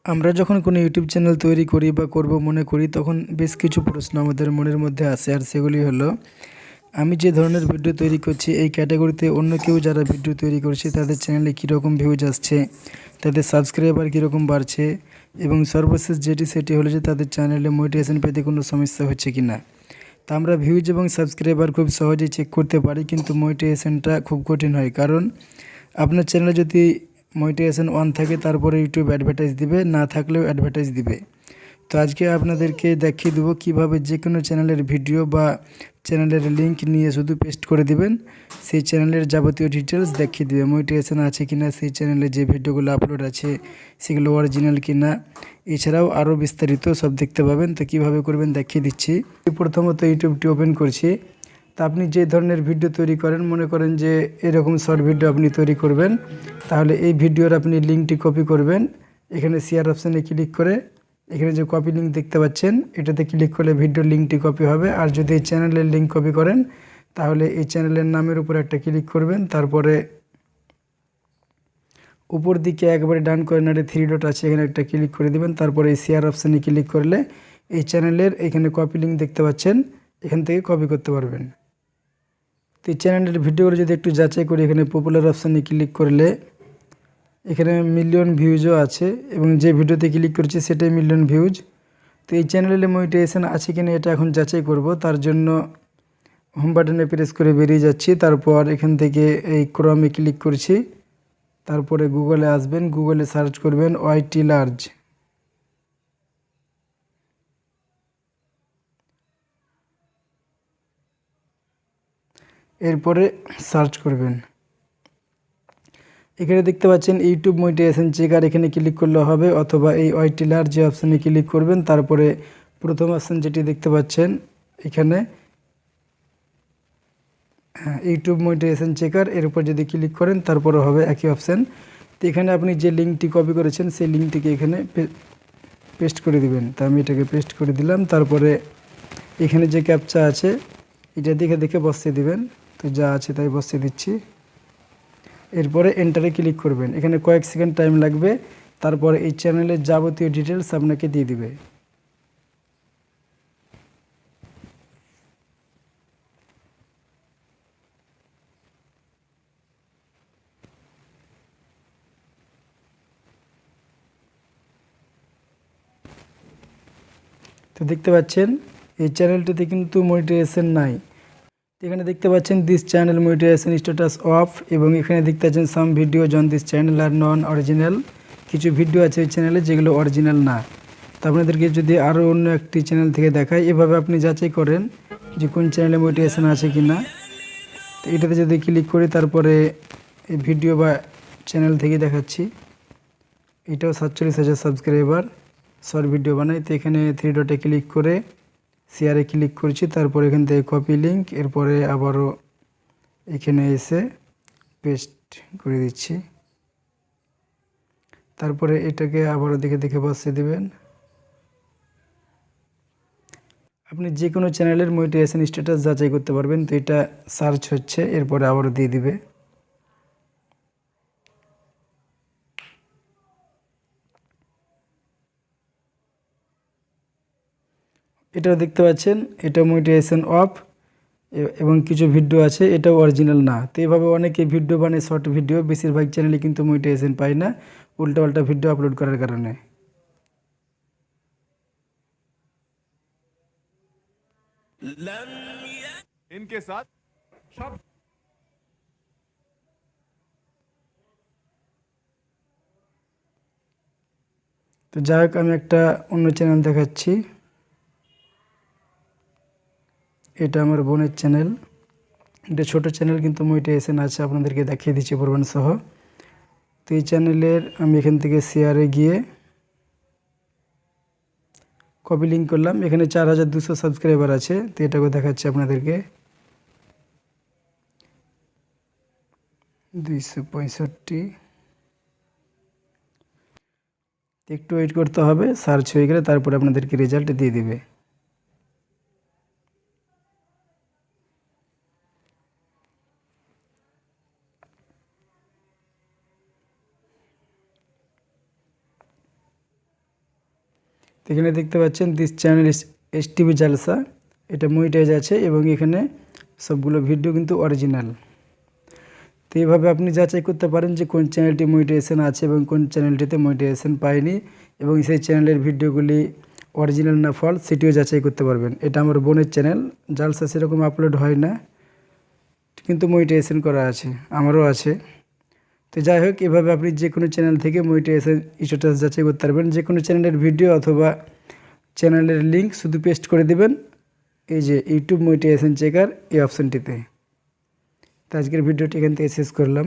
আমরা যখন কোনো ইউটিউব চ্যানেল তৈরি করি বা করব মনে করি তখন বেশ কিছু প্রশ্ন আমাদের মনের মধ্যে আসে, আর সেগুলি হলো আমি যে ধরনের ভিডিও তৈরি করছি এই ক্যাটাগরিতে অন্য কেউ যারা ভিডিও তৈরি করছে তাদের চ্যানেলে কীরকম ভিউজ আসছে, তাদের সাবস্ক্রাইবার কীরকম বাড়ছে, এবং সর্বশেষ সেটি হলো যে তাদের চ্যানেলে মোনেটাইজেশন পেতে কোনো সমস্যা হচ্ছে কি না। তা আমরা ভিউজ এবং সাবস্ক্রাইবার খুব সহজেই চেক করতে পারি, কিন্তু মোনেটাইজেশনটা খুব কঠিন হয়। কারণ আপনার চ্যানেলে যদি মোনেটাইজেশন অন থাকে তারপরে ইউটিউব অ্যাডভার্টাইজ দিবে, না থাকলেও অ্যাডভার্টাইজ দিবে। তো আজকে আপনাদেরকে দেখিয়ে দেবো কীভাবে যে কোনো চ্যানেলের ভিডিও বা চ্যানেলের লিঙ্ক নিয়ে শুধু পেস্ট করে দিবেন, সেই চ্যানেলের যাবতীয় ডিটেলস দেখিয়ে দেবে, মোনেটাইজেশন আছে কি না, সেই চ্যানেলে যে ভিডিওগুলো আপলোড আছে সেগুলো অরিজিনাল কি না, এছাড়াও আরও বিস্তারিত সব দেখতে পাবেন। তো কীভাবে করবেন দেখিয়ে দিচ্ছি। প্রথমত ইউটিউবটি ওপেন করছি। তা আপনি যে ধরনের ভিডিও তৈরি করেন, মনে করেন যে এরকম শর্ট ভিডিও আপনি তৈরি করবেন, তাহলে এই ভিডিওর আপনি লিঙ্কটি কপি করবেন। এখানে শেয়ার অপশানে ক্লিক করে এখানে যে কপি লিঙ্ক দেখতে পাচ্ছেন এটাতে ক্লিক করলে ভিডিওর লিঙ্কটি কপি হবে। আর যদি এই চ্যানেলের লিঙ্ক কপি করেন তাহলে এই চ্যানেলের নামের উপর একটা ক্লিক করবেন, তারপরে উপর দিকে একবারে ডান কর্নারে থ্রি ডট আছে এখানে একটা ক্লিক করে দিবেন, তারপরে এই শেয়ার অপশানে ক্লিক করলে এই চ্যানেলের এখানে কপি লিঙ্ক দেখতে পাচ্ছেন, এখান থেকে কপি করতে পারবেন। তো এই চ্যানেলের ভিডিওগুলো যদি একটু যাচাই করি, এখানে পপুলার অপশানে ক্লিক করলে এখানে মিলিয়ন ভিউজও আছে এবং যে ভিডিওতে ক্লিক করছি সেটাই মিলিয়ন ভিউজ। তো এই চ্যানেলে মনিটাইজেশন আছে কিনা এটা এখন যাচাই করব, তার জন্য হোম বাটনে প্রেস করে বেরিয়ে যাচ্ছি। তারপর এখান থেকে এই ক্রমে ক্লিক করছি, তারপরে গুগলে আসবেন, গুগলে সার্চ করবেন ওয়াইটি লার্জ। এরপরে সার্চ করবেন, এখানে দেখতে পাচ্ছেন ইউটিউব মনিটাইজেশন চেকার, এখানে ক্লিক করলে হবে, অথবা এই ওয়াইটি লার্জ যে অপশানে ক্লিক করবেন, তারপরে প্রথম অপশান যেটি দেখতে পাচ্ছেন এখানে ইউটিউব মনিটাইজেশন চেকার, এর উপর যদি ক্লিক করেন তারপরে হবে একই অপশান। তো এখানে আপনি যে লিঙ্কটি কপি করেছেন সেই লিঙ্কটিকে এখানে পেস্ট করে দিবেন। তা আমি এটাকে পেস্ট করে দিলাম, তারপরে এখানে যে ক্যাপচা আছে এটা দেখে দেখে বসিয়ে দিবেন। তো যা আছে তাই বসিয়ে দিচ্ছি, এরপরে এন্টারে ক্লিক করবেন। এখানে কয়েক সেকেন্ড টাইম লাগবে, তারপরে এই চ্যানেলের যাবতীয় ডিটেলস আপনাকে দিয়ে দিবে। তো দেখতে পাচ্ছেন এই চ্যানেলটিতে কিন্তু মনিটাইজেশন নাই। এখানে দেখতে পাচ্ছেন this channel monetization status off, এবং এখানে দেখতে পাচ্ছেন some video on this channel are non original. কিছু ভিডিও আছে এই চ্যানেলে যেগুলো অরিজিনাল না। তো আপনাদেরকে যদি আরও অন্য একটি চ্যানেল থেকে দেখাই, এভাবে আপনি যাচাই করেন যে কোন চ্যানেলে মনিটাইজেশন আছে কি না। তো এটাতে যদি ক্লিক করি তারপরে এই ভিডিও বা চ্যানেল থেকে দেখাচ্ছি, এটাও 47,000 সাবস্ক্রাইবার, শর্ট ভিডিও বানাই। তো এখানে থ্রি ডটে ক্লিক করে শেয়ারে ক্লিক করছি, তারপর এখান থেকে কপি লিঙ্ক, এরপরে আবারও এখানে এসে পেস্ট করে দিচ্ছি, তারপরে এটাকে আবারও দেখে দেখে বসিয়ে দেবেন। আপনি যে কোনো চ্যানেলের মনিটাইজেশন স্ট্যাটাস যাচাই করতে পারবেন। তো এটা সার্চ হচ্ছে, এরপরে আবারও দিয়ে দিবে। এটাও দেখতে পাচ্ছেন এটা মনিটাইজেশন অফ, এবং কিছু ভিডিও আছে এটাও অরিজিনাল না। তো এভাবে অনেকে ভিডিও বানায়, শর্ট ভিডিও, বেশিরভাগ চ্যানেলে কিন্তু মনিটাইজেশন পায় না উল্টাপাল্টা ভিডিও আপলোড করার কারণে। इनके साथ सब তো যাই হোক আমি একটা অন্য চ্যানেল দেখাচ্ছি, এটা আমার বোনের চ্যানেল। এটা ছোটো চ্যানেল কিন্তু মনিটাইজেশন আছে, আপনাদেরকে দেখিয়ে দিচ্ছি প্রমাণ সহ। তো এই চ্যানেলের আমি এখান থেকে শেয়ারে গিয়ে কপি লিঙ্ক করলাম, এখানে 4200 সাবস্ক্রাইবার আছে। তো এটাকে দেখাচ্ছি আপনাদেরকে, 265। একটু ওয়েট করতে হবে, সার্চ হয়ে গেলে তারপরে আপনাদেরকে রেজাল্ট দিয়ে দিবে। তো এখানে দেখতে পাচ্ছেন দিস চ্যানেল ইস এসটিভি জালসা, এটা মনিটাইজ আছে এবং এখানে সবগুলো ভিডিও কিন্তু অরিজিনাল। তো এইভাবে আপনি যাচাই করতে পারেন যে কোন চ্যানেলটি মনিটাইজেশন আছে এবং কোন চ্যানেলটিতে মনিটাইজেশন পায়নি, এবং সেই চ্যানেলের ভিডিওগুলি অরিজিনাল না ফলস সেটিও যাচাই করতে পারবেন। এটা আমার বোনের চ্যানেল, জালসা সেরকম আপলোড হয় না কিন্তু মনিটাইজেশন করা আছে, আমারও আছে। তো যাই হোক, এভাবে আপনি যে কোনো চ্যানেল থেকে মনিটাইজেশন স্ট্যাটাস যাচাই করতে পারবেন। যে কোনো চ্যানেলের ভিডিও অথবা চ্যানেলের লিঙ্ক শুধু পেস্ট করে দেবেন এই যে ইউটিউব মনিটাইজেশন চেকার এই অপশানটিতে। তো আজকের ভিডিওটি এখান থেকে শেষ করলাম।